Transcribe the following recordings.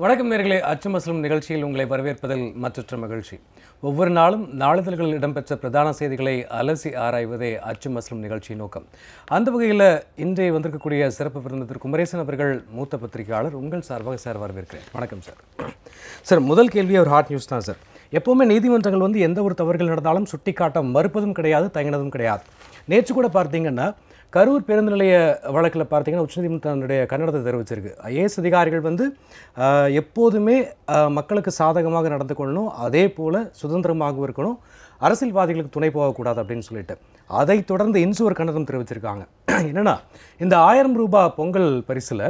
வணக்கம் நேயர்களே, அச்சம் அசலும் நிகழ்ச்சியில் உங்களை வரவேற்பதில் மற்றற்ற மகிழ்ச்சி. ஒவ்வொரு நாளும் நாளிதழ்களில் இடம்பெற்ற பிரதான செய்திகளை அலசி ஆராய்வதே அச்சம் அசலும் நிகழ்ச்சியின் நோக்கம். அந்த வகையில் இன்றைய வந்திருக்கக்கூடிய சிறப்பு விருந்தினர் குமரேசன் அவர்கள் மூத்த பத்திரிகையாளர். உங்கள் சார்பாக சார் வரவேற்கிறேன். வணக்கம் சார். சார், முதல் கேள்வி ஒரு ஹாட் நியூஸ் தான் சார். எப்போவுமே நீதிமன்றங்கள் எந்த ஒரு தவறுகள் நடந்தாலும் சுட்டிக்காட்ட மறுப்பதும் கிடையாது, தயங்கினதும் கிடையாது. நேற்று கூட பார்த்தீங்கன்னா கரூர் பேருந்து நிலைய வழக்கில் பார்த்தீங்கன்னா உச்சநீதிமன்றம் தன்னுடைய கண்டனத்தை தெரிவிச்சிருக்கு. ஐஏஎஸ் அதிகாரிகள் எப்போதுமே மக்களுக்கு சாதகமாக நடந்து கொள்ளணும், அதே போல் சுதந்திரமாகவும் இருக்கணும், அரசியல்வாதிகளுக்கு துணை போகக்கூடாது அப்படின்னு சொல்லிட்டு அதை தொடர்ந்து இன்று ஒரு கண்டனம் தெரிவிச்சிருக்காங்க. என்னன்னா, இந்த 1000 ரூபாய் பொங்கல் பரிசில்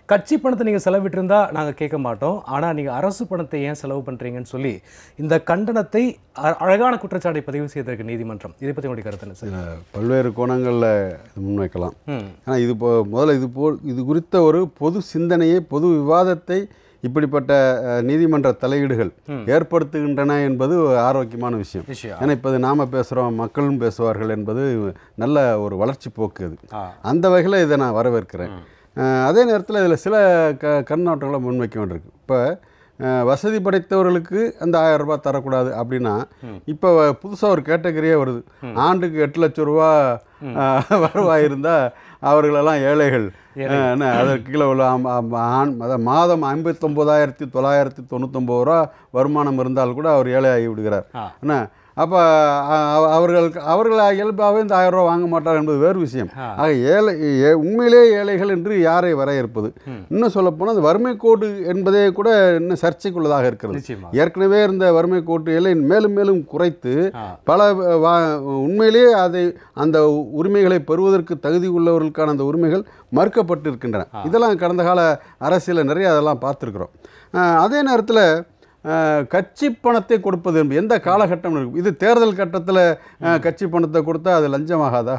கட்சி பணத்தை நீங்கள் செலவிட்டிருந்தா நாங்கள் கேட்க மாட்டோம், ஆனால் நீங்கள் அரசு பணத்தை ஏன் செலவு பண்ணுறீங்கன்னு சொல்லி இந்த கண்டனத்தை அழகான குற்றச்சாட்டை பதிவு செய்திருக்கு நீதிமன்றம். இதை பற்றி உங்களுடைய கருத்து என்ன சார்? பல்வேறு கோணங்களில் முன்வைக்கலாம். ஆனால் முதல்ல இது குறித்த ஒரு பொது சிந்தனையை, பொது விவாதத்தை இப்படிப்பட்ட நீதிமன்ற தலையீடுகள் ஏற்படுத்துகின்றன என்பது ஆரோக்கியமான விஷயம். ஏன்னா இப்போ நாம் பேசுகிறோம், மக்களும் பேசுவார்கள் என்பது நல்ல ஒரு வளர்ச்சி போக்கு. அது அந்த வகையில் இதை நான் வரவேற்கிறேன். அதே நேரத்தில் இதில் சில கண்ணோட்டங்களை முன்வைக்க வேண்டியிருக்கு. இப்போ வசதி படைத்தவர்களுக்கு அந்த 1000 ரூபாய் தரக்கூடாது அப்படின்னா, இப்போ புதுசாக ஒரு கேட்டகரியே வருது. ஆண்டுக்கு 8 லட்சம் ரூபா வருவாய் இருந்தால் அவர்களெல்லாம் ஏழைகள். அதற்கு கீழே உள்ள மாதம் 59,999 ரூபா வருமானம் இருந்தால் கூட அவர் ஏழை ஆகி விடுகிறார். என்ன அப்போ அவர்கள் இயல்பாகவே இந்த 1000 ரூபா வாங்க மாட்டார் என்பது வேறு விஷயம். ஆக உண்மையிலே ஏழைகள் என்று யாரை வரையறுப்பது? இன்னும் சொல்லப்போனால் அந்த வறுமை கோடு என்பதே கூட இன்னும் சர்ச்சைக்குள்ளதாக இருக்கிறது. ஏற்கனவே இருந்த வறுமை கோட்டுகளை மேலும் மேலும் குறைத்து பல உண்மையிலேயே அந்த உரிமைகளை பெறுவதற்கு தகுதி உள்ளவர்களுக்கான அந்த உரிமைகள் மறுக்கப்பட்டு இருக்கின்றன. இதெல்லாம் கடந்த கால அரசியலில் நிறைய அதெல்லாம் பார்த்துருக்குறோம். அதே நேரத்தில் கட்சி பணத்தை கொடுப்பது என்பது எந்த காலகட்டம் இருக்கும்? இது தேர்தல் கட்டத்தில் கட்சி பணத்தை கொடுத்தா அது லஞ்சமாகாதா?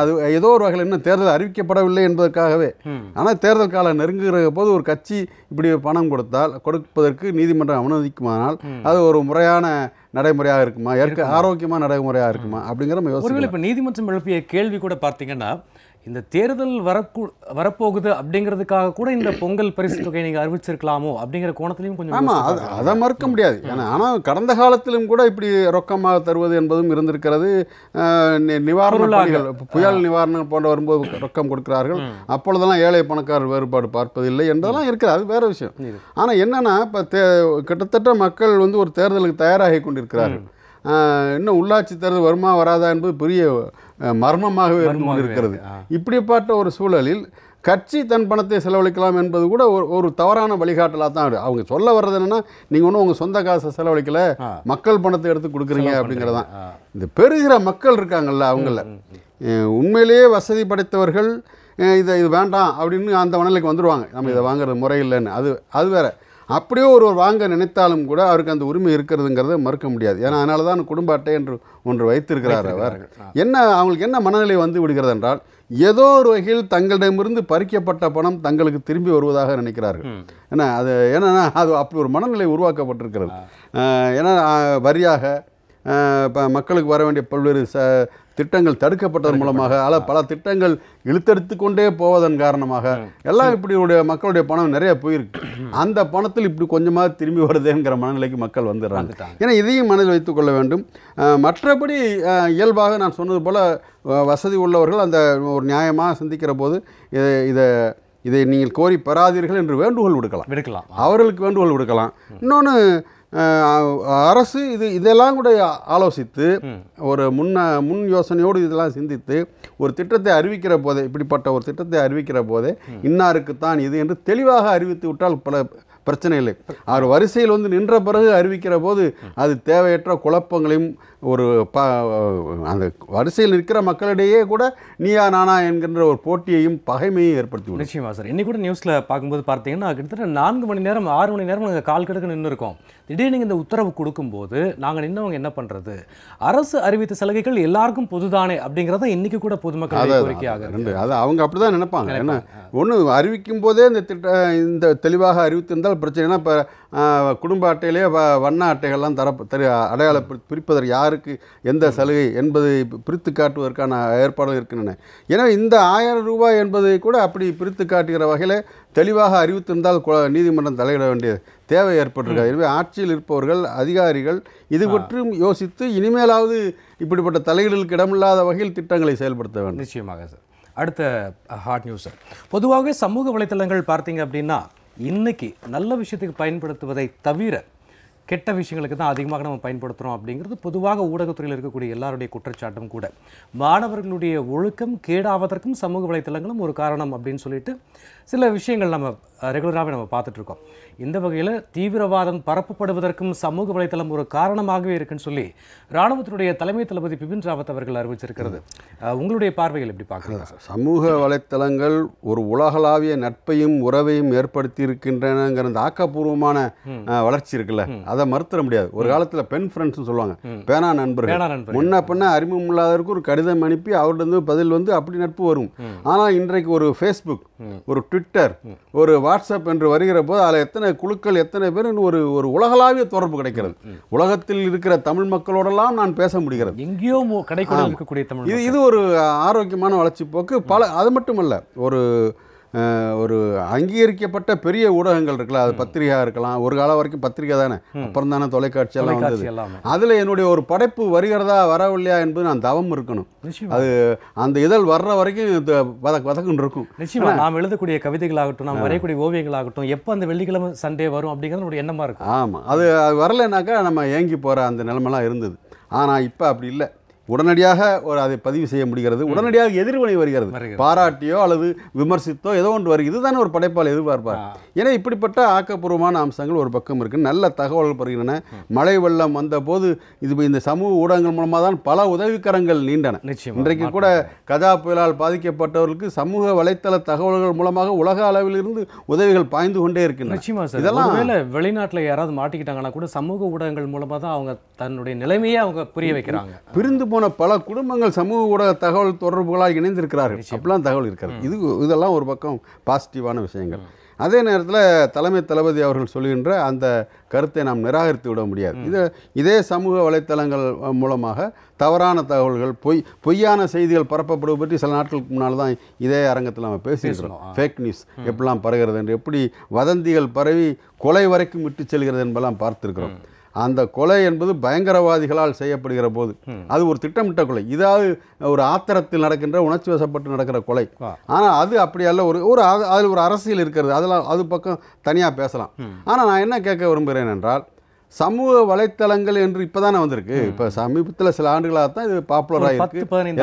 அது ஏதோ ஒரு வகையில் இன்னும் தேர்தல் அறிவிக்கப்படவில்லை என்பதற்காகவே. ஆனால் தேர்தல் காலம் நெருங்குகிற போது ஒரு கட்சி இப்படி பணம் கொடுப்பதற்கு நீதிமன்றம் அனுமதிக்குமானால் அது ஒரு முறையான நடைமுறையாக இருக்குமா, ஆரோக்கியமான நடைமுறையாக இருக்குமா அப்படிங்கிற யோசனை. இப்போ நீதிமன்றம் எழுப்பிய கேள்வி கூட பார்த்தீங்கன்னா, இந்த தேர்தல் வரப்போகுது அப்படிங்கிறதுக்காக கூட இந்த பொங்கல் பரிசு தொகையை நீங்கள் அறிவிச்சிருக்கலாமோ அப்படிங்கிற கோணத்திலையும் கொஞ்சம். ஆமாம், அதை மறுக்க முடியாது. ஏன்னா ஆனால் கடந்த காலத்திலும் கூட இப்படி ரொக்கமாக தருவது என்பதும் இருந்திருக்கிறது. நிவாரணங்கள், புயல் நிவாரணம் போன்ற வரும்போது ரொக்கம் கொடுக்கிறார்கள். அப்பொழுதெல்லாம் ஏழை பணக்காரர் வேறுபாடு பார்ப்பதில்லை என்பதெல்லாம் இருக்கிறது. அது வேறு விஷயம். ஆனால் என்னென்னா, இப்போ கிட்டத்தட்ட மக்கள் ஒரு தேர்தலுக்கு தயாராகி கொண்டிருக்கிறார்கள். இன்னும் உள்ளாட்சி தேர்தல் வருமா வராதா என்பது பெரிய மர்மமாகவே இருந்து கொண்டிருக்கிறது. இப்படிப்பட்ட ஒரு சூழலில் கட்சி தன் பணத்தை செலவழிக்கலாம் என்பது கூட ஒரு தவறான வழிகாட்டலாக தான். அவங்க சொல்ல வர்றது என்னென்னா, நீங்கள் ஒன்றும் உங்கள் சொந்த காசை செலவழிக்கல, மக்கள் பணத்தை எடுத்து கொடுக்குறீங்க அப்படிங்கிறதான். இந்த பெறுகிற மக்கள் இருக்காங்கல்ல, அவங்கள உண்மையிலேயே வசதி படைத்தவர்கள் இது வேண்டாம் அப்படின்னு அந்த மனநிலைக்கு வந்துடுவாங்க. நம்ம இதை வாங்குறது முறையில்லைன்னு. அது வேற. அப்படியே ஒருவர் வாங்க நினைத்தாலும் கூட அவருக்கு அந்த உரிமை இருக்கிறதுங்கிறத மறுக்க முடியாது. ஏன்னா அதனால தான் குடும்ப அட்டை என்று ஒன்று வைத்திருக்கிறார் அவர். அவங்களுக்கு என்ன மனநிலை வந்து விடுகிறது என்றால், ஏதோ ஒரு வகையில் தங்களிடமிருந்து பறிக்கப்பட்ட பணம் தங்களுக்கு திரும்பி வருவதாக நினைக்கிறார்கள். ஏன்னா அது அப்படி ஒரு மனநிலை உருவாக்கப்பட்டிருக்கிறது. ஏன்னா வரியாக இப்போ மக்களுக்கு வர வேண்டிய பல்வேறு திட்டங்கள் தடுக்கப்பட்டதன் மூலமாக பல திட்டங்கள் இழுத்தெடுத்து கொண்டே போவதன் காரணமாக எல்லாம் இப்படி மக்களுடைய பணம் நிறைய போயிருக்கு. அந்த பணத்தில் இப்படி கொஞ்சமாக திரும்பி வருதுங்கிற மனநிலைக்கு மக்கள் வந்துடுறாங்க. ஏன்னா இதையும் மனதில் வைத்துக் கொள்ள வேண்டும். மற்றபடி இயல்பாக நான் சொன்னது போல் வசதி உள்ளவர்கள் அந்த ஒரு நியாயமாக சிந்திக்கிற போது இதை நீங்கள் கோரி பெறாதீர்கள் என்று வேண்டுகோள் விடுக்கலாம். அவர்களுக்கு வேண்டுகோள் விடுக்கலாம். இன்னொன்று, அரசு இதெல்லாம் கூட ஆலோசித்து ஒரு முன் யோசனையோடு இதெல்லாம் சிந்தித்து ஒரு திட்டத்தை அறிவிக்கிற போதே, இப்படிப்பட்ட ஒரு திட்டத்தை அறிவிக்கிற போதே இன்னாருக்குத்தான் இது என்று தெளிவாக அறிவித்து விட்டால் பல பிரச்சனை இல்லை. அவர் வரிசையில் நின்ற பிறகு அறிவிக்கிற போது அது தேவையற்ற குழப்பங்களையும் அந்த வரிசையில் இருக்கிற மக்களிடையே கூட நீயா நானா என்கின்ற ஒரு போட்டியையும் பகைமையும் ஏற்படுத்தி. நிச்சயமா சார். இன்னைக்கு கூட நியூஸில் பார்க்கும்போது பார்த்தீங்கன்னா, கிட்டத்தட்ட 4 மணி நேரம் 6 மணி நேரம் நாங்கள் கால் கடுக்க நின்று இருக்கோம். திடீர்னு இந்த உத்தரவு கொடுக்கும்போது நாங்கள் நின்றவங்க என்ன பண்ணுறது? அரசு அறிவித்த சலுகைகள் எல்லாருக்கும் பொதுதானே அப்படிங்கிறத இன்னைக்கு கூட பொதுமக்கள் கோரிக்கையாக அது அவங்க அப்படி தான் நினைப்பாங்க. ஏன்னா ஒன்று அறிவிக்கும் போதே இந்த தெளிவாக அறிவித்திருந்தால் இருந்தால் பிரச்சனை. ஏன்னா இப்போ குடும்ப அட்டையிலேயே வண்ண அட்டைகள்லாம் அடையாள பிரிப்பதற்கு யாருக்கு எந்த சலுகை என்பதை பிரித்து காட்டுவதற்கான ஏற்பாடுகள் இருக்கின்றன. எனவே இந்த 1000 ரூபாய் என்பதை கூட அப்படி பிரித்து காட்டுகிற வகையில் தெளிவாக அறிவித்திருந்தால் நீதிமன்றம் தலையிட வேண்டிய தேவை ஏற்பட்டிருக்காது. எனவே ஆட்சியில் இருப்பவர்கள், அதிகாரிகள் இது பற்றியும் யோசித்து இனிமேலாவது இப்படிப்பட்ட தலையீடுகளுக்கு இடமில்லாத வகையில் திட்டங்களை செயல்படுத்த வேண்டும். நிச்சயமாக சார். அடுத்த ஹாட் நியூஸ் சார். பொதுவாகவே சமூக வலைத்தளங்கள் பார்த்தீங்க அப்படின்னா இன்னைக்கு நல்ல விஷயத்துக்கு பயன்படுத்துவதை தவிர கெட்ட விஷயங்களுக்கு தான் அதிகமாக நம்ம பயன்படுத்துகிறோம் அப்படிங்கிறது பொதுவாக ஊடகத்துறையில் இருக்கக்கூடிய எல்லாருடைய குற்றச்சாட்டும் கூட. மாணவர்களுடைய ஒழுக்கம் கேடாவதற்கும் சமூக வலைத்தளங்களும் ஒரு காரணம் அப்படின்னு சொல்லிட்டு சில விஷயங்கள் நம்ம ரெகுலராகவே நம்ம பார்த்துட்ருக்கோம். இந்த வகையில் தீவிரவாதம் பரப்பப்படுவதற்கும் சமூக வலைத்தளம் ஒரு காரணமாகவே இருக்குன்னு சொல்லி இராணுவத்தினுடைய தலைமை தளபதி பிபின் ராவத் அவர்கள் அறிவிச்சிருக்கிறது. உங்களுடைய பார்வைகள் எப்படி பார்க்குறீங்க சார்? சமூக வலைத்தளங்கள் ஒரு உலகளாவிய நட்பையும் உறவையும் ஏற்படுத்தி இருக்கின்றனங்கிற அந்த ஆக்கப்பூர்வமான வளர்ச்சி இருக்குல்ல, அதை மறுத்தர முடியாது. ஒரு காலத்தில் பென் ஃப்ரெண்ட்ஸ்னு சொல்லுவாங்க, பேனா நண்பர்கள். முன்ன பின்ன அறிமுகம் இல்லாதவருக்கு ஒரு கடிதம் அனுப்பி அவர்கிட்ட பதில் வந்து அப்படி நட்பு வரும். ஆனால் இன்றைக்கு ஒரு ஃபேஸ்புக், ஒரு ட்விட்டர், ஒரு வாட்ஸ்அப் என்று வருகிற போது அதில் எத்தனை குழுக்கள், எத்தனை பேர் ஒரு உலகளாவிய தொடர்பு கிடைக்கிறது. உலகத்தில் இருக்கிற தமிழ் மக்களோடெல்லாம் நான் பேச முடிகிறது. எங்கேயோ கடைக்குள்ள இருக்கக்கூடிய தமிழ் இது ஒரு ஆரோக்கியமான வளர்ச்சி போக்கு. அது மட்டுமல்ல, ஒரு அங்கீகரிக்கப்பட்ட பெரிய ஊடகங்கள் இருக்குல்ல, அது பத்திரிகை இருக்கலாம். ஒரு காலம் வரைக்கும் பத்திரிகை தானே, அப்புறம் தானே தொலைக்காட்சி எல்லாம் வந்தது. அதில் என்னுடைய ஒரு படைப்பு வருகிறதா வரவில்லையா என்பது நான் தவம் இருக்கணும். அது அந்த இதழ் வர்ற வரைக்கும் வதக்குன்னு இருக்கும். நிச்சயமா நாம் எழுதக்கூடிய கவிதைகளாகட்டும், நாம் வரையக்கூடிய ஓவியங்களாகட்டும், எப்போ அந்த வெள்ளிக்கிழமை சண்டே வரும் அப்படிங்கிறது ஒரு எண்ணமாக இருக்கும். ஆமாம், அது வரலைனாக்கா நம்ம ஏங்கி போகிற அந்த நிலைமெல்லாம் இருந்தது. ஆனால் இப்போ அப்படி இல்லை. உடனடியாக அதை பதிவு செய்ய முடிகிறது. உடனடியாக எதிர்வினை வருகிறது. பாராட்டியோ அல்லது விமர்சித்தோ ஏதோ ஒன்று வருகிறது. இதுதானே ஒரு படைப்பால் எதிர்பார்ப்பார். ஏன்னா இப்படிப்பட்ட ஆக்கப்பூர்வமான அம்சங்கள் ஒரு பக்கம் இருக்கு. நல்ல தகவல்கள் பெறுகின்றன. மழை வெள்ளம் வந்த போது இந்த சமூக ஊடகங்கள் மூலமாக தான் பல உதவிக்கரங்கள் நீண்டன. இன்றைக்கு கூட கஜா புயலால் பாதிக்கப்பட்டவர்களுக்கு சமூக வலைத்தள தகவல்கள் மூலமாக உலக அளவில் இருந்து உதவிகள் பாய்ந்து கொண்டே இருக்கின்றன. இதெல்லாம் வெளிநாட்டில் யாராவது மாட்டிக்கிட்டாங்கன்னா கூட சமூக ஊடகங்கள் மூலமாக தான் அவங்க தன்னுடைய நிலைமையை அவங்க புரிய வைக்கிறாங்க. பிரிந்து போன பல குடும்பங்கள் சமூக ஊடக தகவல் தொடர்புகளால் இணைந்திருக்கிறார்கள். அப்படிலாம் தகவல் இருக்கிறது. இதெல்லாம் ஒரு பக்கம் பாசிட்டிவான விஷயங்கள். அதே நேரத்தில் தலைமை தளபதி அவர்கள் சொல்கின்ற அந்த கருத்தை நாம் நிராகரித்து விட முடியாது. இதே சமூக வலைத்தளங்கள் மூலமாக தவறான தகவல்கள், பொய்யான செய்திகள் பரப்பப்படுவது பற்றி சில நாட்களுக்கு முன்னால் தான் இதே அரங்கத்தில் நம்ம பேசியிருக்கிறோம். ஃபேக் நியூஸ் எப்படிலாம் பரவுகிறது என்று, எப்படி வதந்திகள் பரவி கொலை வரைக்கும் விட்டு செல்கிறது என்பதெல்லாம் பார்த்துருக்கிறோம். அந்த கொலை என்பது பயங்கரவாதிகளால் செய்யப்படுகிற போது அது ஒரு திட்டமிட்ட கொலை. இதாவது ஒரு ஆத்திரத்தில் நடக்கின்ற, உணர்ச்சி வசப்பட்டு நடக்கிற கொலை. ஆனால் அது அப்படி அல்ல. அதில் ஒரு அரசியல் இருக்கிறது. அதெல்லாம் அது பக்கம் தனியாக பேசலாம். ஆனால் நான் என்ன கேட்க விரும்புகிறேன் என்றால், சமூக வலைத்தளங்கள் என்று இப்போதானே வந்திருக்கு. இப்போ சமீபத்தில் சில ஆண்டுகளாக தான் இது பாப்புலராக இருக்குது.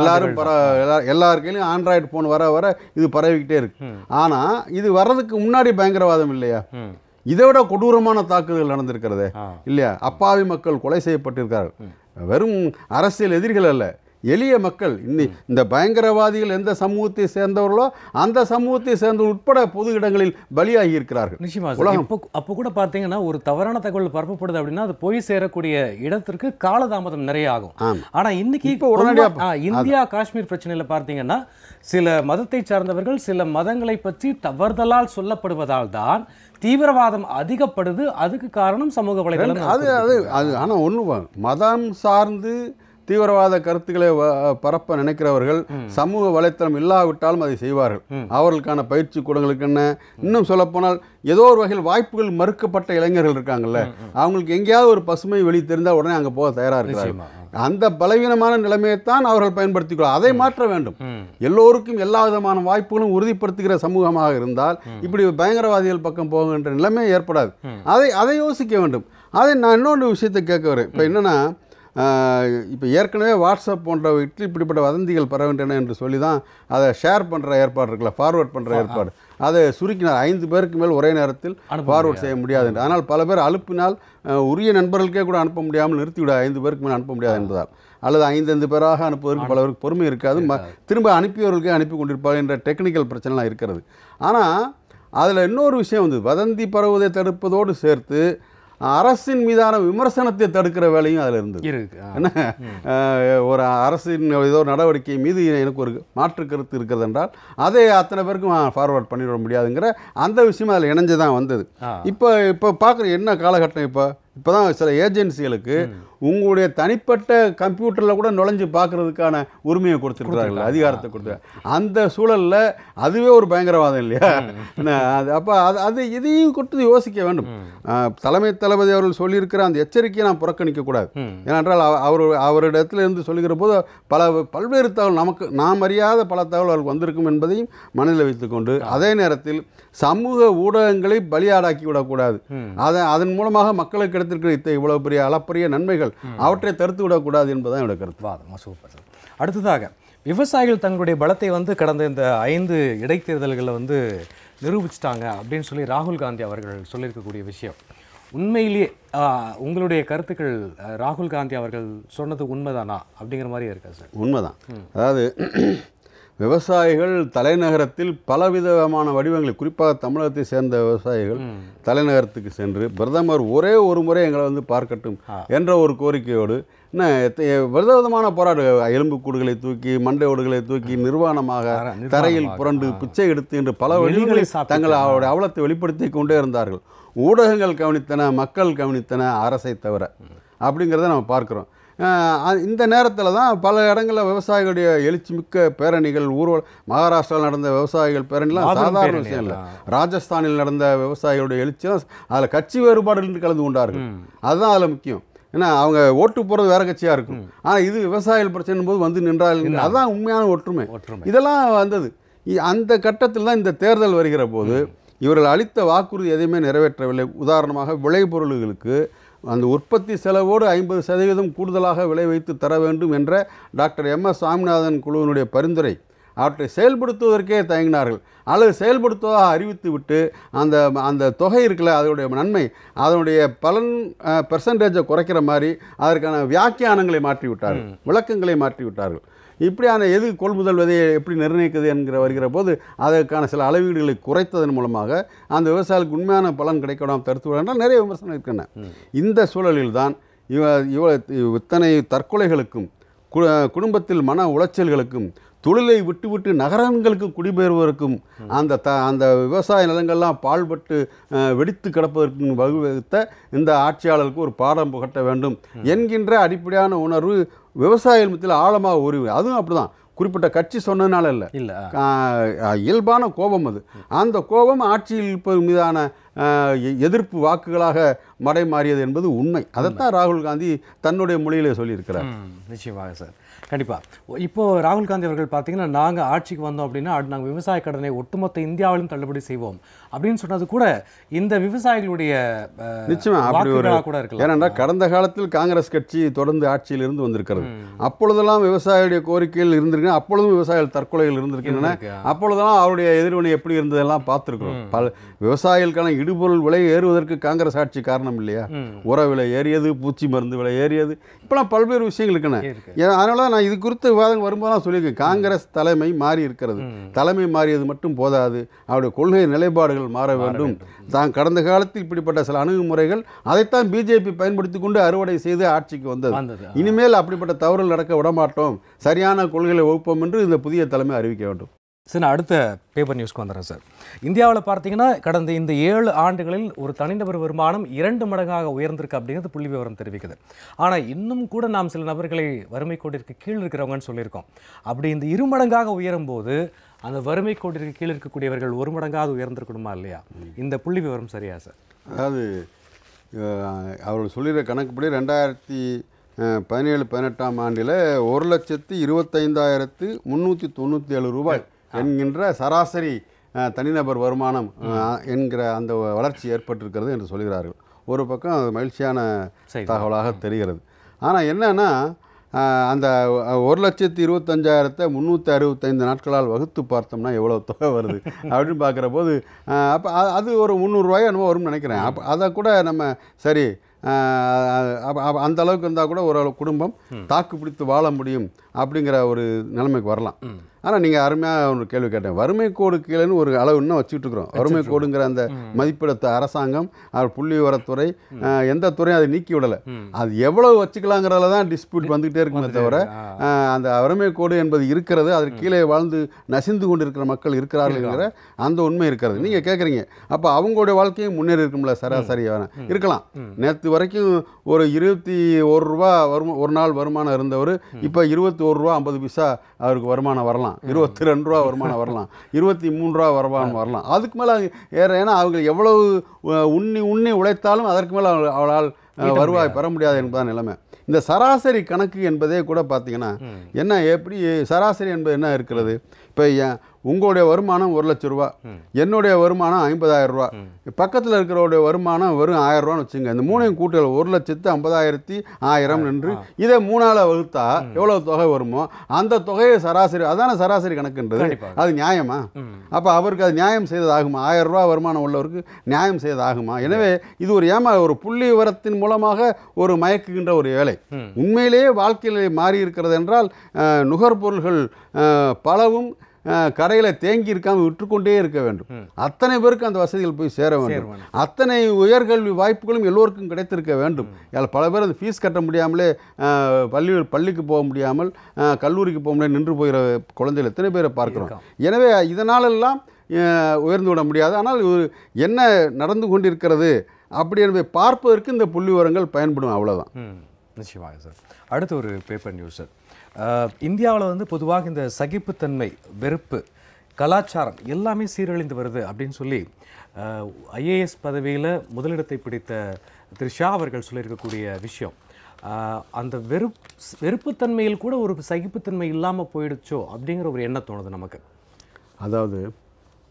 எல்லார் கையிலையும் ஆண்ட்ராய்டு ஃபோன் வர வர இது பரவிக்கிட்டே இருக்கு. ஆனால் இது வர்றதுக்கு முன்னாடி பயங்கரவாதம் இல்லையா? இதை விட கொடூரமான தாக்குதல் நடந்திருக்கிறதே இல்லையா? அப்பாவி மக்கள் கொலை செய்யப்பட்டிருக்கார்கள். வெறும் அரசியல் எதிரிகள் அல்ல, எளிய மக்கள். இந்த பயங்கரவாதிகள் எந்த சமூகத்தை சேர்ந்தவர்களோ அந்த சமூகத்தை சேர்ந்தவர்கள் உட்பட பொது இடங்களில் பலியாகி இருக்கிறார்கள். நிச்சயமாக. அப்போ கூட பார்த்தீங்கன்னா ஒரு தவறான தகவல் பரப்பப்படுது அப்படின்னா அது போய் சேரக்கூடிய இடத்திற்கு காலதாமதம் நிறைய ஆகும். ஆனால் இன்னைக்கு இப்போ உடனடியாக இந்தியா காஷ்மீர் பிரச்சனையில் பார்த்தீங்கன்னா சில மதத்தை சார்ந்தவர்கள் சில மதங்களை பற்றி தவறுதலால் சொல்லப்படுவதால் தான் தீவிரவாதம் அதிகப்படுது. அதுக்கு காரணம் சமூக வலைதளம். ஆனால் ஒன்று, மதம் சார்ந்து தீவிரவாத கருத்துக்களை பரப்ப நினைக்கிறவர்கள் சமூக வலைத்தளம் இல்லாவிட்டாலும் அதை செய்வார்கள். அவர்களுக்கான பயிற்சி கூடங்களுக்கு என்ன, இன்னும் சொல்லப்போனால் ஏதோ ஒரு வகையில் வாய்ப்புகள் மறுக்கப்பட்ட இளைஞர்கள் இருக்காங்கல்ல, அவங்களுக்கு எங்கேயாவது ஒரு பசுமை வெளி தெரிந்தால் உடனே அங்கே போக தயாராக இருக்கிறார்கள். அந்த பலவீனமான நிலைமையைத்தான் அவர்கள் பயன்படுத்திக்கொள்ள. அதை மாற்ற வேண்டும். எல்லோருக்கும் எல்லா விதமான வாய்ப்புகளும் உறுதிப்படுத்துகிற சமூகமாக இருந்தால் இப்படி பயங்கரவாதிகள் பக்கம் போகின்ற நிலைமை ஏற்படாது. அதை யோசிக்க வேண்டும். நான் இன்னொன்று விஷயத்தை கேட்க வரேன். இப்போ என்னன்னா, இப்போ ஏற்கனவே வாட்ஸ்அப் போன்ற இப்படிப்பட்ட வதந்திகள் பரவுகின்றன என்று சொல்லி தான் அதை ஷேர் பண்ணுற ஏற்பாடு இருக்குல்ல, ஃபார்வர்ட் பண்ணுற ஏற்பாடு, அதை சுருக்கினார். 5 பேருக்கு மேல் ஒரே நேரத்தில் ஃபார்வர்ட் செய்ய முடியாது என்று. ஆனால் பல பேர் அனுப்பினால் உரிய நண்பர்களுக்கே கூட அனுப்ப முடியாமல் நிறுத்திவிட, 5 பேருக்கு மேல் அனுப்ப முடியாது என்பதால், அல்லது 5 பேராக அனுப்புவதற்கு பலருக்கு பொறுமை இருக்காது, திரும்ப அனுப்பியவர்களுக்கே அனுப்பி கொண்டிருப்பார்கள் என்ற டெக்னிக்கல் பிரச்சனைலாம் இருக்கிறது. ஆனால் அதில் இன்னொரு விஷயம் வந்து, வதந்தி பரவுவதை தடுப்பதோடு சேர்த்து அரசின் மீதான விமர்சனத்தை தடுக்கிற வேலையும் அதில் இருந்தது. என்ன ஒரு அரசின் ஏதோ நடவடிக்கை மீது எனக்கு ஒரு மாற்று கருத்து இருக்கிறது என்றால் அதை அத்தனை பேருக்கும் ஃபார்வர்ட் பண்ணிவிட முடியாதுங்கிற அந்த விஷயம் அதில் இணைஞ்சு தான் வந்தது. இப்போ பார்க்குற என்ன காலகட்டம், இப்போ தான் சில ஏஜென்சிகளுக்கு உங்களுடைய தனிப்பட்ட கம்ப்யூட்டரில் கூட நுழைஞ்சு பார்க்குறதுக்கான உரிமையை கொடுத்துருக்குறார்கள், அதிகாரத்தை கொடுத்துருக்காங்க. அந்த சூழலில் அதுவே ஒரு பயங்கரவாதம் இல்லையா? அப்போ அது இதையும் கொடுத்து யோசிக்க வேண்டும். தலைமை தளபதி அவர்கள் சொல்லியிருக்கிற அந்த எச்சரிக்கையை நாம் புறக்கணிக்கக்கூடாது. ஏனென்றால் அவரிடத்துல இருந்து சொல்லுகிற போது பல்வேறு தகவல் நாம் அறியாத பல தகவல்கள் வந்திருக்கும் என்பதையும் மனதில் வைத்துக்கொண்டு அதே நேரத்தில் சமூக ஊடகங்களை பலியாடாக்கி விடக்கூடாது. அதன் மூலமாக மக்களுக்கு கிடைத்திருக்கிற இவ்வளவு பெரிய அளப்பரிய நன்மைகள் அவற்றை தடுத்து விடக்கூடாது என்பதுதான் என்னோட கருத்து. Super sir. அடுத்ததாக விவசாயிகள் தங்களுடைய பலத்தை கடந்த இந்த 5 இடைத்தேர்தல்களில் நிரூபிச்சிட்டாங்க அப்படின்னு சொல்லி ராகுல் காந்தி அவர்கள் சொல்லியிருக்கக்கூடிய விஷயம் உண்மையிலேயே உங்களுடைய கருத்துக்கள் ராகுல் காந்தி அவர்கள் சொன்னது உண்மைதானா அப்படிங்கிற மாதிரியே இருக்கா சார்? உண்மைதான். அதாவது விவசாயிகள் தலைநகரத்தில் பலவிதமான வடிவங்களை, குறிப்பாக தமிழகத்தை சேர்ந்த விவசாயிகள் தலைநகரத்துக்கு சென்று பிரதமர் ஒரே ஒரு முறை எங்களை பார்க்கட்டும் என்ற ஒரு கோரிக்கையோடு விதவிதமான போராட்ட எலும்புக்கூடுகளை தூக்கி மண்டை ஓடுகளை தூக்கி நிர்வாணமாக தரையில் புரண்டு பிச்சை எடுத்து என்று பல வழிகளை தங்கள் அவருடைய அவலத்தை வெளிப்படுத்தி கொண்டே இருந்தார்கள். ஊடகங்கள் கவனித்தன, மக்கள் கவனித்தன, அரசை தவிர அப்படிங்கிறத நம்ம பார்க்குறோம். இந்த நேரத்தில் தான் பல இடங்களில் விவசாயிகளுடைய எழுச்சி மிக்க பேரணிகள், ஊர்வலம், மகாராஷ்டிராவில் நடந்த விவசாயிகள் பேரணிலாம் சாதாரண விஷயம் இல்லை. ராஜஸ்தானில் நடந்த விவசாயிகளுடைய எழுச்சியெல்லாம் அதில் கட்சி வேறுபாடுகள் கலந்து கொண்டார்கள். அதுதான் அதில் முக்கியம். ஏன்னா அவங்க ஓட்டு போகிறது வேறு கட்சியாக இருக்கும், ஆனால் இது விவசாயிகள் பிரச்சனை போது நின்றால் அதுதான் உண்மையான ஒற்றுமை. இதெல்லாம் வந்தது. அந்த கட்டத்தில் தான் இந்த தேர்தல் வருகிற போது இவர்கள் அளித்த வாக்குறுதி எதையுமே நிறைவேற்றவில்லை. உதாரணமாக விளைபொருள்களுக்கு அந்த உற்பத்தி செலவோடு 50% கூடுதலாக விளை வைத்து தர வேண்டும் என்ற டாக்டர் MS சுவாமிநாதன் குழுவினுடைய பரிந்துரை, அவற்றை செயல்படுத்துவதற்கே தயங்கினார்கள். அல்லது செயல்படுத்துவதாக அறிவித்து விட்டு அந்த தொகை இருக்குல்ல, அதனுடைய நன்மை, அதனுடைய பலன் பெர்சன்டேஜை குறைக்கிற மாதிரி அதற்கான வியாக்கியானங்களை மாற்றிவிட்டார்கள், விளக்கங்களை மாற்றிவிட்டார்கள். இப்படியான எது கொள்முதல் விதையை எப்படி நிர்ணயிக்குது என்கிற வருகிற போது அதற்கான சில அளவீடுகளை குறைத்ததன் மூலமாக அந்த விவசாயிகளுக்கு உண்மையான பலன் கிடைக்கலாம் தடுத்து விட நிறைய விமர்சனம் இருக்கின்றன. இந்த சூழலில் தான் இத்தனை தற்கொலைகளுக்கும் குடும்பத்தில் மன உளைச்சல்களுக்கும் தொழிலை விட்டுவிட்டு நகரங்களுக்கு குடிபெயர்வதற்கும் அந்த விவசாய நிலங்கள்லாம் பாழ்பட்டு வெடித்து கிடப்பதற்கு வகுத்த இந்த ஆட்சியாளருக்கு ஒரு பாடம் புகட்ட வேண்டும் என்கின்ற அடிப்படையான உணர்வு விவசாயிகள் மத்தியில் ஆழமாக உருவி. அதுவும் அப்படிதான், குறிப்பிட்ட கட்சி சொன்னதுனால இல்லை, இயல்பான கோபம். அது அந்த கோபம் ஆட்சியில் இருப்பது மீதான எதிர்ப்பு வாக்குகளாக மடை மாறியது என்பது உண்மை. அதைத்தான் ராகுல் காந்தி தன்னுடைய மொழியிலே சொல்லியிருக்கிறார். நிச்சயமாக சார், கண்டிப்பாக. இப்போது ராகுல் காந்தி அவர்கள் பார்த்தீங்கன்னா, நாங்கள் ஆட்சிக்கு வந்தோம் அப்படின்னா நாங்கள் விவசாய கடனை ஒட்டுமொத்த இந்தியாவிலும் தள்ளுபடி செய்வோம் அப்படின்னு சொன்னது கூட இந்த விவசாயிகளுடைய நிச்சயமாக அப்படி ஒரு கூட இருக்கு. ஏனென்றால் கடந்த காலத்தில் காங்கிரஸ் கட்சி தொடர்ந்து ஆட்சியில் இருந்து வந்திருக்கிறது. அப்பொழுதெல்லாம் விவசாயிகளுடைய கோரிக்கைகள் இருந்திருக்கின்றன, அப்பொழுதும் விவசாயிகள் தற்கொலைகள் இருந்திருக்கின்றன, அப்பொழுதெல்லாம் அவருடைய எதிர்வினை எப்படி இருந்ததெல்லாம் பார்த்துருக்கிறோம். பல விவசாயிகளுக்கான இடுபொருள் விலை ஏறுவதற்கு காங்கிரஸ் ஆட்சி காரணம் இல்லையா? உர விலை ஏறியது, பூச்சி மருந்து விலை ஏறியது, இப்பெல்லாம் பல்வேறு விஷயங்கள் இருக்கின்றன. அதனால நான் இது குறித்த விவாதம் வரும்போது தான் சொல்லியிருக்கேன், காங்கிரஸ் தலைமை மாறி இருக்கிறது. தலைமை மாறியது மட்டும் போதாது, அவருடைய கொள்கை நிலைப்பாடுகள் மாற வேண்டும். தான் கடந்த காலத்தில் இப்படிப்பட்ட சில அணுகுமுறைகள் அதைத்தான் பிஜேபி பயன்படுத்தி கொண்டு அறுவடை செய்து ஆட்சிக்கு வந்தது. இனிமேல் அப்படிப்பட்ட தவறுகள் நடக்க விடமாட்டோம், சரியான கொள்கைகளை வகுப்போம் என்று இந்த புதிய தலைமை அறிவிக்க வேண்டும். சார், நான் அடுத்த பேப்பர் நியூஸ்க்கு வந்துடுறேன் சார். இந்தியாவில் பார்த்தீங்கன்னா கடந்த இந்த 7 ஆண்டுகளில் ஒரு தனிநபர் வருமானம் 2 மடங்காக உயர்ந்திருக்கு அப்படிங்கிறது புள்ளி விவரம் தெரிவிக்குது. ஆனால் இன்னும் கூட நாம் சில நபர்களை வறுமை கோட்டிற்கு கீழ் இருக்கிறவங்கன்னு சொல்லியிருக்கோம். அப்படி இந்த 2 மடங்காக உயரும் போது அந்த வறுமை கோட்டிற்கு கீழ் இருக்கக்கூடியவர்கள் 1 மடங்காக உயர்ந்திருக்கணுமா இல்லையா? இந்த புள்ளி விவரம் சரியா சார்? அதாவது அவர்கள் சொல்லிடுற கணக்குப்படி 2017-18ஆம் ஆண்டில் 1,25,397 ரூபாய் என்கின்ற சராசரி தனிநபர் வருமானம் என்கிற அந்த வளர்ச்சி ஏற்பட்டிருக்கிறது என்று சொல்கிறார்கள். ஒரு பக்கம் அது மகிழ்ச்சியான தகவலாக தெரிகிறது. ஆனால் என்னன்னா, அந்த 1,25,365 நாட்களால் வகுத்து பார்த்தோம்னா எவ்வளோ தொகை வருது அப்படின்னு பார்க்குற போது அப்போ அது ஒரு 300 ரூபாய் என்னமோ வரும்னு நினைக்கிறேன். அப்போ அதை கூட நம்ம சரி அந்த அளவுக்கு இருந்தால் கூட ஒரு குடும்பம் தாக்கு பிடித்து வாழ முடியும் அப்படிங்கிற ஒரு நிலைமைக்கு வரலாம். ஆனால் நீங்கள் அருமையாக ஒரு கேள்வி கேட்டேன். வறுமை கோடு கீழேன்னு ஒரு அளவு இன்னும் வச்சுட்டு இருக்கிறோம். வறுமை கோடுங்கிற அந்த மதிப்பிடத்தை அரசாங்கம் புள்ளி விவரத்துறை எந்த துறையும் அதை நீக்கி விடலை. அது எவ்வளவு வச்சுக்கலாங்கிறதுல தான் டிஸ்பியூட் வந்துகிட்டே இருக்குமே தவிர அந்த வறுமை கோடு என்பது இருக்கிறது, அதற்கு கீழே வாழ்ந்து நசிந்து கொண்டு இருக்கிற மக்கள் இருக்கிறார்கள்ங்கிற அந்த உண்மை இருக்கிறது. நீங்கள் கேட்குறீங்க அப்போ அவங்களுடைய வாழ்க்கையும் முன்னேறி இருக்கும்ல, சராசரியான இருக்கலாம். நேற்று வரைக்கும் ஒரு 21 ரூபா ஒரு நாள் வருமானம் இருந்தவர் இப்போ 21 ரூபா 50 பைசா அவருக்கு வருமானம் வரலாம், 22 ரூபா வருமானம் வரலாம், 23 ரூபா வருமானம் வரலாம். அதுக்கு மேலே ஏன்னா அவங்க எவ்வளவு உண்ணி உழைத்தாலும் அதற்கு மேலே அவளால் வருவாய் பெற முடியாது என்பதான் நிலைமை. இந்த சராசரி கணக்கு என்பதே கூட பார்த்தீங்கன்னா என்ன, எப்படி சராசரி என்பது என்ன இருக்கிறது? இப்போ உங்களுடைய வருமானம் 1 லட்ச ரூபா, என்னுடைய வருமானம் 50,000 ரூபா, பக்கத்தில் இருக்கிறவருடைய வருமானம் வெறும் 1000 ரூபான்னு வச்சுங்க. இந்த மூணையும் கூட்டல் 1,50,1000 என்று இதை 3ஆல் வகுத்தா எவ்வளவு தொகை வருமோ அந்த தொகையை சராசரி, அதான சராசரி கணக்குன்றது. அது நியாயமா? அப்போ அவருக்கு அது நியாயம் செய்ததாகுமா? 1000 ரூபா வருமானம் உள்ளவருக்கு நியாயம் செய்ததாகுமா? எனவே இது ஒரு புள்ளி விவரத்தின் மூலமாக ஒரு மயக்குகின்ற ஒரு வேலை. உண்மையிலேயே வாழ்க்கையில் மாறி இருக்கிறது என்றால் நுகர்பொருள்கள் பலவும் கடையில் தேங்கி இருக்காமல் விட்டுக்கொண்டே இருக்க வேண்டும். அத்தனை பேருக்கு அந்த வசதிகள் போய் சேர வேண்டும். அத்தனை உயர்கல்வி வாய்ப்புகளும் எல்லோருக்கும் கிடைத்திருக்க வேண்டும். பல பேர் அந்த ஃபீஸ் கட்ட முடியாமலே பள்ளிக்கு போக முடியாமல் கல்லூரிக்கு போக முடியாது நின்று போகிற குழந்தைகள் எத்தனை பேரை பார்க்குறோம். எனவே இதனாலெல்லாம் உயர்ந்து விட முடியாது. ஆனால் என்ன நடந்து கொண்டிருக்கிறது அப்படி என்பதை பார்ப்பதற்கு இந்த புள்ளி விவரங்கள் பயன்படும், அவ்வளோதான். நிச்சயமாக சார். அடுத்த ஒரு பேப்பர் நியூஸ் சார். இந்தியாவில் வந்து பொதுவாக இந்த சகிப்புத்தன்மை, வெறுப்பு, கலாச்சாரம் எல்லாமே சீரழிந்து வருது அப்படின்னு சொல்லி ஐஏஎஸ் பதவியில் முதலிடத்தை பிடித்த திரு ஷா அவர்கள் சொல்லியிருக்கக்கூடிய விஷயம், அந்த வெறுப்புத்தன்மையில் கூட ஒரு சகிப்புத்தன்மை இல்லாமல் போயிடுச்சோ அப்படிங்கிற ஒரு எண்ணம் தோணுது நமக்கு. அதாவது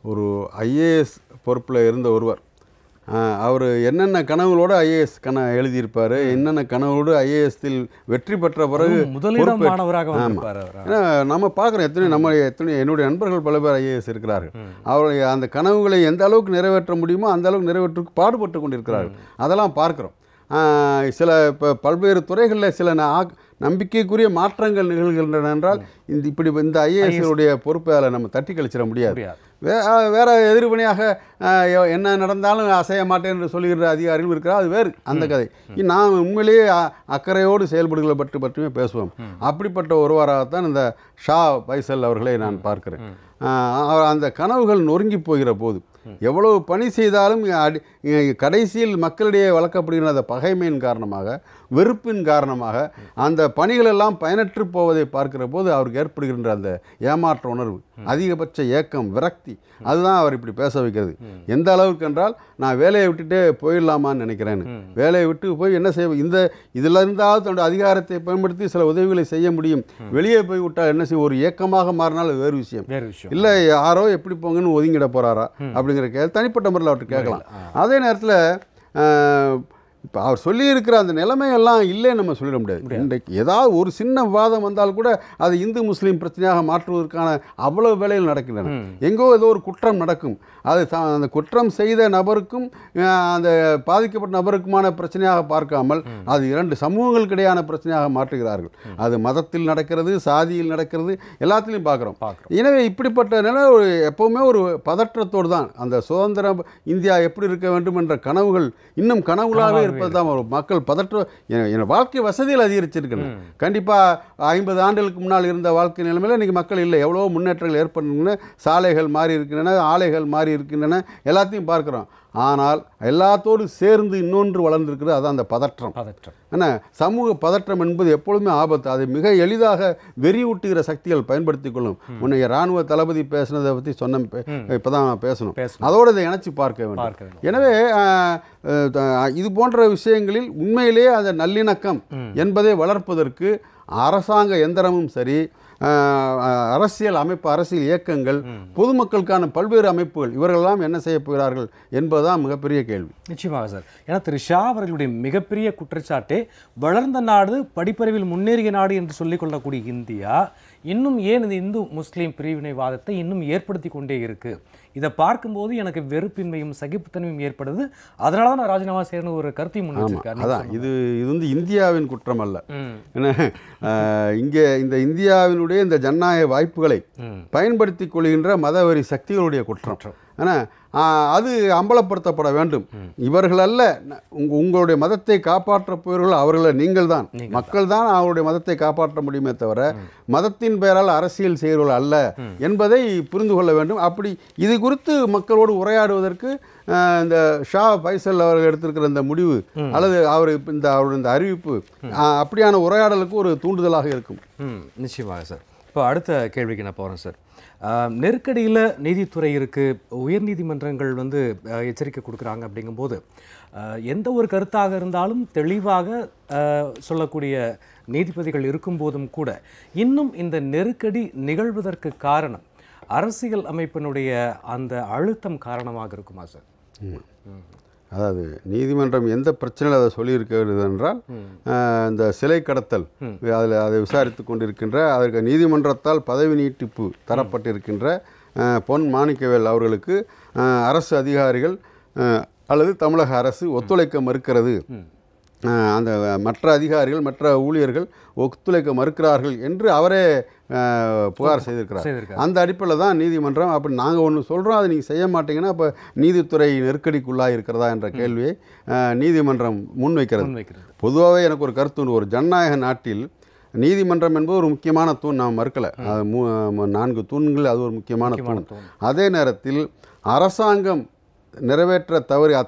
ஒரு ஐஏஎஸ் பொறுப்பில் இருந்த ஒருவர் அவர் என்னென்ன கனவுகளோடு ஐஏஎஸ் எழுதியிருப்பார், என்னென்ன கனவுகளோடு ஐஏஎஸ்த்தில் வெற்றி பெற்ற பிறகு முதலிடம் மாணவராக வந்திருப்பார். ஏன்னா நம்ம பார்க்குறோம் எத்தனை என்னுடைய நண்பர்கள் பல பேர் ஐஏஎஸ் இருக்கிறார்கள். அவருடைய அந்த கனவுகளை எந்த அளவுக்கு நிறைவேற்ற முடியுமோ அந்த அளவுக்கு நிறைவேற்ற பாடுபட்டு கொண்டிருக்கிறார்கள். அதெல்லாம் பார்க்குறோம். சில இப்போ பல்வேறு துறைகளில் சில நம்பிக்கைக்குரிய மாற்றங்கள் நிகழ்கின்றன என்றால் இந்த ஐஏஎஸ்களுடைய பொறுப்பை அதில் நம்ம தட்டி கழிச்சிட முடியாது. வேற எதிர்வினையாக என்ன நடந்தாலும் அசைய மாட்டேன் என்று சொல்லுகிற அதிகாரிகள் இருக்கிறார், அது வேறு அந்த கதை. நான் உண்மையிலேயே அக்கறையோடு செயல்படுகளை பற்றியுமே பேசுவோம். அப்படிப்பட்ட ஒருவராகத்தான் இந்த ஷா பைசல் அவர்களை நான் பார்க்கிறேன். அந்த கனவுகள் நொறுங்கி போகிற போது எவ்வளவு பணி செய்தாலும் கடைசியில் மக்களிடையே வளர்க்கப்படுகிற அந்த பகைமையின் காரணமாக, வெறுப்பின் காரணமாக அந்த பணிகளெல்லாம் பயனற்று போவதை பார்க்கிற போது அவருக்கு ஏற்படுகின்ற அந்த ஏமாற்ற உணர்வு, அதிகபட்ச ஏக்கம், விரக்தி, அதுதான் அவர் இப்படி பேச வைக்கிறது. எந்த அளவுக்கு என்றால் நான் வேலையை விட்டுட்டே போயிடலாமான்னு நினைக்கிறேன்னு. வேலையை விட்டு போய் என்ன செய்ய, இதில் இருந்தால் தன்னுடைய அதிகாரத்தை பயன்படுத்தி சில உதவிகளை செய்ய முடியும். வெளியே போய் விட்டால் என்ன செய்ய, ஒரு ஏக்கமாக மாறினால் வேறு விஷயம். இல்லை யாரோ எப்படி போங்கன்னு ஒதுங்கிட போகிறாரா அப்படிங்கிற தனிப்பட்ட முறையில் அவர்கிட்ட கேட்கலாம். அதே நேரத்தில் இப்போ அவர் சொல்லியிருக்கிற அந்த நிலைமையெல்லாம் இல்லைன்னு நம்ம சொல்லிட முடியாது. இன்றைக்கு ஏதாவது ஒரு சின்ன விவாதம் வந்தால் கூட அது இந்து முஸ்லீம் பிரச்சனையாக மாற்றுவதற்கான அவ்வளவு வேலைகள் நடக்கின்றன. எங்கோ ஏதோ ஒரு குற்றம் நடக்கும், அது அந்த குற்றம் செய்த நபருக்கும் அந்த பாதிக்கப்பட்ட நபருக்குமான பிரச்சனையாக பார்க்காமல் அது இரண்டு சமூகங்களுக்கு இடையான பிரச்சனையாக மாற்றுகிறார்கள். அது மதத்தில் நடக்கிறது, சாதியில் நடக்கிறது, எல்லாத்திலையும் பார்க்குறோம். எனவே இப்படிப்பட்ட நிலை எப்போவுமே ஒரு பதற்றத்தோடு தான் அந்த சுதந்திர இந்தியா எப்படி இருக்க வேண்டும் என்ற கனவுகள் இன்னும் கனவுகளாகவே இருப்பது தான் மக்கள் பதற்றம். வாழ்க்கை வசதியில் அதிகரிச்சிருக்கணும். கண்டிப்பாக 50 ஆண்டுகளுக்கு முன்னால் இருந்த வாழ்க்கை நிலைமையில் இன்றைக்கி மக்கள் இல்லை. எவ்வளோ முன்னேற்றங்கள் ஏற்படுகின்றன, சாலைகள் மாறி இருக்கின்றன, ஆலைகள் மாறி இருக்கின்றன, எல்லாத்தையும் பார்க்குறோம். ஆனால் எல்லாத்தோடு சேர்ந்து இன்னொன்று வளர்ந்துருக்கிறது, அதான் அந்த பதற்றம். ஏன்னா சமூக பதற்றம் என்பது எப்பொழுதுமே ஆபத்து. அதை மிக எளிதாக வெறியூட்டுகிற சக்திகள் பயன்படுத்தி கொள்ளும். முன்னைய இராணுவ தளபதி பேசினதை பற்றி இப்போ தான் பேசணும், அதோடு இதை இணைச்சி பார்க்க வேண்டும். எனவே இது போன்ற விஷயங்களில் உண்மையிலேயே அந்த நல்லிணக்கம் என்பதை வளர்ப்பதற்கு அரசாங்க எந்திரமும் சரி, அரசியல் அமைப்பு, அரசியல் இயக்கங்கள், பொதுமக்களுக்கான பல்வேறு அமைப்புகள், இவர்களெல்லாம் என்ன செய்ய போகிறார்கள் என்பதுதான் மிகப்பெரிய கேள்வி. நிச்சயமாக சார். ஏன்னா திரு ஷா அவர்களுடைய மிகப்பெரிய குற்றச்சாட்டே வளர்ந்த நாடு, படிப்பறிவில் முன்னேறிய நாடு என்று சொல்லிக் கொள்ளக்கூடிய இந்தியா இன்னும் ஏன் இந்த இந்து முஸ்லீம் பிரிவினைவாதத்தை இன்னும் ஏற்படுத்தி கொண்டே இருக்கு? இதை பார்க்கும்போது எனக்கு வெறுப்பின்மையும் சகிப்புத்தன்மையும் ஏற்படுது, அதனால தான் நான் ராஜினாமா செய்யணும் ஒரு கருத்தையும் முன் வச்சிருக்காரு. அதான் இது வந்து இந்தியாவின் குற்றம் அல்ல. ஏன்னா இங்கே இந்த இந்தியாவினுடைய இந்த ஜனநாயக வாய்ப்புகளை பயன்படுத்தி கொள்கின்ற மதவெறி சக்திகளுடைய குற்றம். ஆனால் அது அம்பலப்படுத்தப்பட வேண்டும். இவர்கள் அல்ல உங்களுடைய மதத்தை காப்பாற்றப் போவர்கள், அவர்களை நீங்கள் தான், மக்கள் தான் அவருடைய மதத்தை காப்பாற்ற முடியுமே தவிர மதத்தின் பெயரால் அரசியல் செய்கிறவர்கள் அல்ல என்பதை புரிந்து கொள்ள வேண்டும். அப்படி இது குறித்து மக்களோடு உரையாடுவதற்கு இந்த ஷா ஃபைசல் அவர்கள் எடுத்திருக்கிற இந்த முடிவு அல்லது அவருடைய இந்த அறிவிப்பு அப்படியான உரையாடலுக்கு ஒரு தூண்டுதலாக இருக்கும். நிச்சயமாக சார். இப்போ அடுத்த கேள்விக்கு நான் போகிறேன் சார். நெருக்கடியில் நீதித்துறை இருக்குது, உயர்நீதிமன்றங்கள் வந்து எச்சரிக்கை கொடுக்குறாங்க. அப்படிங்கும்போது எந்த ஒரு கருத்தாக இருந்தாலும் தெளிவாக சொல்லக்கூடிய நீதிபதிகள் இருக்கும்போதும் கூட இன்னும் இந்த நெருக்கடி நிகழ்வதற்கு காரணம் அரசியல் அமைப்பினுடைய அந்த அழுத்தம் காரணமாக இருக்குமா சார்? அதாவது நீதிமன்றம் எந்த பிரச்சனையில் அதை சொல்லியிருக்கிறது என்றால் இந்த சிலை கடத்தல் அதை விசாரித்து கொண்டிருக்கின்ற அதற்கு நீதிமன்றத்தால் பதவி நீட்டிப்பு தரப்பட்டிருக்கின்ற பொன் மாணிக்கவேல் அவர்களுக்கு அரசு அதிகாரிகள் அல்லது தமிழக அரசு ஒத்துழைக்க மறுக்கிறது, அந்த மற்ற அதிகாரிகள் மற்ற ஊழியர்கள் ஒத்துழைக்க மறுக்கிறார்கள் என்று அவரே புகார் செய்திருக்கிறார். அந்த அடிப்படையில் தான் நீதிமன்றம் அப்படி நாங்கள் ஒன்று சொல்கிறோம், அதை நீங்கள் செய்ய மாட்டீங்கன்னா அப்போ நீதித்துறை நெருக்கடிக்குள்ளாக இருக்கிறதா என்ற கேள்வியை நீதிமன்றம் முன்வைக்கிறது. பொதுவாகவே எனக்கு ஒரு கருத்து உண்டு. ஒரு ஜனநாயக நாட்டில் நீதிமன்றம் என்பது ஒரு முக்கியமான தூண், நாம் மறுக்கலை. அது 4 தூண்கள், அது ஒரு முக்கியமான தூண். அதே நேரத்தில் அரசாங்கம்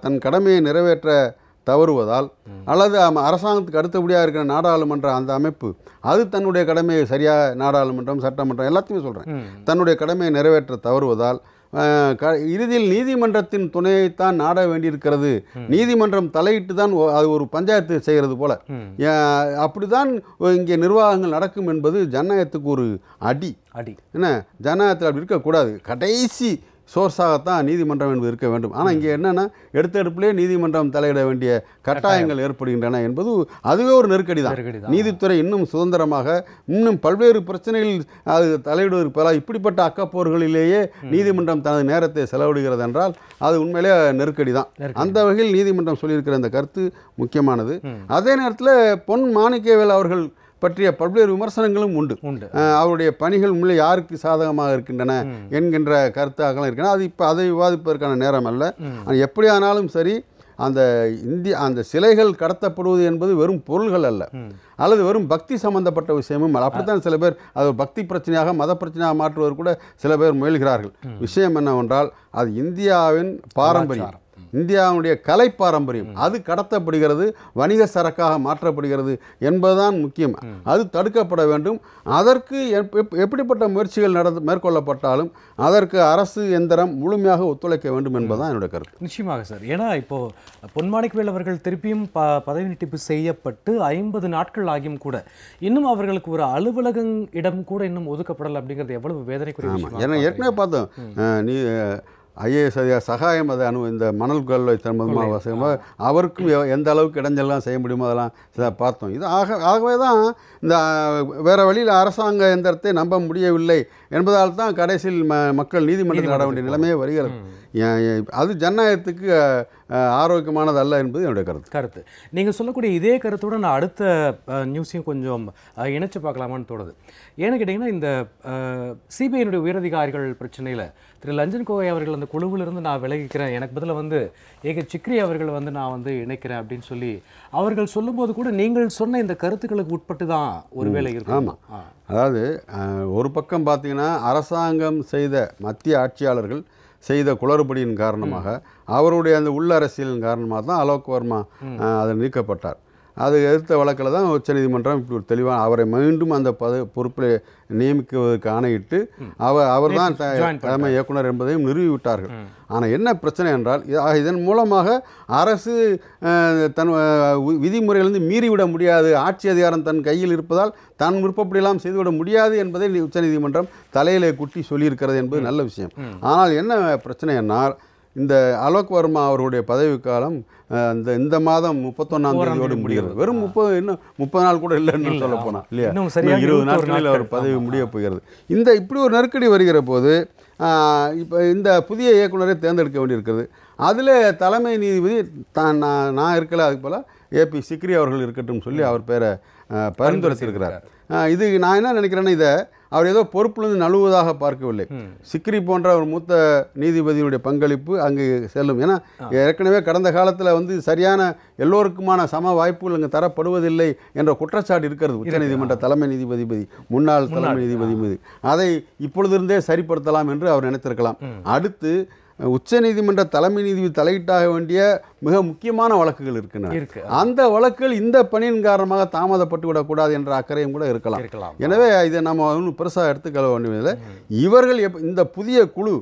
தன் கடமையை நிறைவேற்ற தவறுவதால் அல்லது அரசாங்கத்துக்கு அடுத்தபடியாக இருக்கிற நாடாளுமன்ற அந்த அமைப்பு அது தன்னுடைய கடமையை சரியாக, நாடாளுமன்றம் சட்டமன்றம் எல்லாத்தையுமே சொல்கிறேன், தன்னுடைய கடமையை நிறைவேற்ற தவறுவதால் இறுதியில் நீதிமன்றத்தின் துணையைத்தான் நாட வேண்டியிருக்கிறது. நீதிமன்றம் தலையிட்டு தான் அது ஒரு பஞ்சாயத்து செய்கிறது போல அப்படிதான் இங்கே நிர்வாகங்கள் நடக்கும் என்பது ஜனநாயகத்துக்கு ஒரு அடி. என்ன, ஜனநாயகத்தில் அப்படி இருக்கக்கூடாது. கடைசி சோர்ஸாகத்தான் நீதிமன்றம் என்பது இருக்க வேண்டும். ஆனால் இங்கே என்னென்னா எடுத்தெடுப்பிலே நீதிமன்றம் தலையிட வேண்டிய கட்டாயங்கள் ஏற்படுகின்றன என்பது அதுவே ஒரு நெருக்கடி தான். நீதித்துறை இன்னும் சுதந்திரமாக இன்னும் பல்வேறு பிரச்சனைகளில் அது தலையிடுவதற்கு பதிலாக இப்படிப்பட்ட அக்கப்போர்களிலேயே நீதிமன்றம் தனது நேரத்தை செலவிடுகிறது என்றால் அது உண்மையிலே நெருக்கடி தான். அந்த வகையில் நீதிமன்றம் சொல்லியிருக்கிற இந்த கருத்து முக்கியமானது. அதே நேரத்தில் பொன் மாணிக்கவேல் அவர்கள் பற்றிய பல்வேறு விமர்சனங்களும் உண்டு. அவருடைய பணிகள் உண்மையிலே யாருக்கு சாதகமாக இருக்கின்றன என்கின்ற கருத்தாகவும் இருக்கின்றன. அது இப்போ அதை விவாதிப்பதற்கான நேரம் அல்ல. எப்படியானாலும் சரி, அந்த சிலைகள் கடத்தப்படுவது என்பது வெறும் பொருள்கள் அல்ல, அல்லது வெறும் பக்தி சம்பந்தப்பட்ட விஷயமும் அல்ல. அப்படித்தான் சில பேர் அது பக்தி பிரச்சனையாக மத பிரச்சனையாக மாற்றுவது கூட சில பேர் முயல்கிறார்கள். விஷயம் என்னவென்றால் அது இந்தியாவின் பாரம்பரியம், இந்தியாவுடைய கலை பாரம்பரியம், அது கடத்தப்படுகிறது, வணிக சரக்காக மாற்றப்படுகிறது என்பதுதான் முக்கியம். அது தடுக்கப்பட வேண்டும். அதற்கு எப்படிப்பட்ட முயற்சிகள் மேற்கொள்ளப்பட்டாலும் அதற்கு அரசு எந்திரம் முழுமையாக ஒத்துழைக்க வேண்டும் என்பதுதான் என்னுடைய கருத்து. நிச்சயமாக சார். ஏன்னா இப்போ பொன்மாணிக்கவேல் அவர்கள் திருப்பியும் பதவி நீட்டிப்பு செய்யப்பட்டு 50 நாட்கள் ஆகியும் கூட இன்னும் அவர்களுக்கு ஒரு அலுவலகம் இடம் கூட இன்னும் ஒதுக்கப்படலை அப்படிங்கிறது எவ்வளவு வேதனைக்குரிய விஷயம். ஏன்னா ஏற்கனவே பார்த்தோம், நீ ஐஏஎஸ் சகாயம் அதை இந்த மணல் கொள்ளை சம்பந்தமாக அவருக்கும் எந்த அளவுக்கு இடைஞ்செல்லாம் செய்ய முடியுமோ அதெல்லாம் பார்த்தோம். இது ஆகவே தான் இந்த வேறு வழியில் அரசாங்க எந்திரத்தை நம்ப முடியவில்லை என்பதால் தான் கடைசியில் மக்கள் நீதிமன்றத்தில் நட வேண்டிய நிலைமையே வருகிறது. அது ஜனநாயகத்துக்கு ஆரோக்கியமானது அல்ல என்பது என்னுடைய கருத்து. நீங்கள் சொல்லக்கூடிய இதே கருத்தோடு நான் அடுத்த நியூஸையும் கொஞ்சம் இணைச்சு பார்க்கலாமான்னு தோணுது. ஏன்னு கேட்டிங்கன்னா, இந்த சிபிஐனுடைய உயரதிகாரிகள் பிரச்சனையில் திரு லஞ்சன் கோகோய் அவர்கள் அந்த குழுவிலிருந்து நான் விலகிக்கிறேன், எனக்கு பதில் ஏக சிக்ரி அவர்கள் நான் இணைக்கிறேன் அப்படின்னு சொல்லி அவர்கள் சொல்லும்போது கூட நீங்கள் சொன்ன இந்த கருத்துக்களுக்கு உட்பட்டு தான் ஒருவேளை இருக்கும். அதாவது ஒரு பக்கம் பார்த்தீங்கன்னா, அரசாங்கம் செய்த மத்திய ஆட்சியாளர்கள் செய்த குளறுபடியின் காரணமாக அவருடைய அந்த உள்ள அரசியலின் காரணமாக தான் அலோக் வர்மா அதில் நீக்கப்பட்டார். அது எதிர்த்த வழக்கில் தான் உச்சநீதிமன்றம் இப்படி ஒரு தெளிவாக அவரை மீண்டும் அந்த பொறுப்பில் நியமிக்குவதற்கு ஆணையிட்டு அவர் தான் தலைமை இயக்குனர் என்பதையும் நிறுவிவிட்டார்கள். ஆனால் என்ன பிரச்சனை என்றால், இதன் மூலமாக அரசு தன் விதிமுறைகளிலிருந்து மீறிவிட முடியாது, ஆட்சி அதிகாரம் தன் கையில் இருப்பதால் தன் விருப்பப்படியெல்லாம் செய்துவிட முடியாது என்பதை உச்சநீதிமன்றம் தலையிலே குட்டி சொல்லியிருக்கிறது என்பது நல்ல விஷயம். ஆனால் என்ன பிரச்சனை என்னால், இந்த அலோக் வர்மா அவருடைய பதவிக்காலம் இந்த மாதம் 31ஆம் தேதியோடு முடிகிறது. வெறும் 30 நாள் கூட இல்லைன்னு சொல்ல போனால் இல்லையா, 20 நாட்களில் அவர் பதவி முடிய போகிறது. இப்படி ஒரு நெருக்கடி வருகிற போது இப்போ இந்த புதிய இயக்குனரை தேர்ந்தெடுக்க வேண்டியிருக்கிறது. அதில் தலைமை நீதிபதி நான் இருக்கல, அதுக்கு போல் ஏபி சிக்ரி அவர்கள் இருக்கட்டும் சொல்லி அவர் பேரை பரிந்துரைத்திருக்கிறார். இது நான் என்ன நினைக்கிறேன்னா, இதை அவர் ஏதோ பொறுப்புலேருந்து நழுவுவதாக பார்க்கவில்லை. சிக்ரி போன்ற ஒரு மூத்த நீதிபதியினுடைய பங்களிப்பு அங்கு செல்லும். ஏன்னா ஏற்கனவே கடந்த காலத்தில் சரியான எல்லோருக்குமான சம வாய்ப்புகள் அங்கே தரப்படுவதில்லை என்ற குற்றச்சாட்டு இருக்கிறது உச்சநீதிமன்ற தலைமை நீதிபதி முன்னாள் தலைமை நீதிபதி மீது. அதை இப்பொழுதிருந்தே சரிப்படுத்தலாம் என்று அவர் நினைத்திருக்கலாம். அடுத்து உச்சநீதிமன்ற தலைமை நீதிபதி தலையிட்டாக வேண்டிய மிக முக்கியமான வழக்குகள் இருக்கின்றன. அந்த வழக்குகள் இந்த பணியின் காரணமாக தாமதப்பட்டு விடக்கூடாது என்ற அக்கறையும் கூட இருக்கலாம். எனவே இதை நம்ம ஒன்றும் பெருசாக எடுத்துக்கொள்ள வேண்டியதில்லை. இவர்கள் இந்த புதிய குழு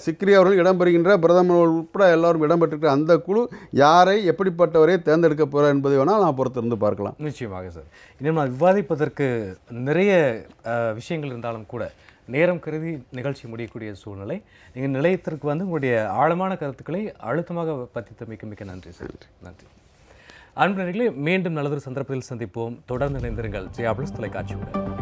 சிக்ரி அவர்கள் இடம்பெறுகின்ற பிரதமர் உட்பட எல்லாரும் இடம்பெற்றிருக்கிற அந்த குழு யாரை எப்படிப்பட்டவரை தேர்ந்தெடுக்க போகிறார் என்பதை வேணால் நான் பொறுத்திருந்து பார்க்கலாம். நிச்சயமாக சார். இன்னும் நான் விவாதிப்பதற்கு நிறைய விஷயங்கள் இருந்தாலும் கூட நேரம் கருதி நிகழ்ச்சி முடியக்கூடிய சூழ்நிலை. நீங்கள் நிலையத்திற்கு வந்து உங்களுடைய ஆழமான கருத்துக்களை அழுத்தமாக பற்றித்தமைக்கு மிக்க நன்றி சார். நன்றி. அன்பர்களே, மீண்டும் நல்லதொரு சந்தர்ப்பத்தில் சந்திப்போம். தொடர்ந்து இணைந்திருங்கள் ஜெயா பிளஸ் தொலைக்காட்சியுடன்.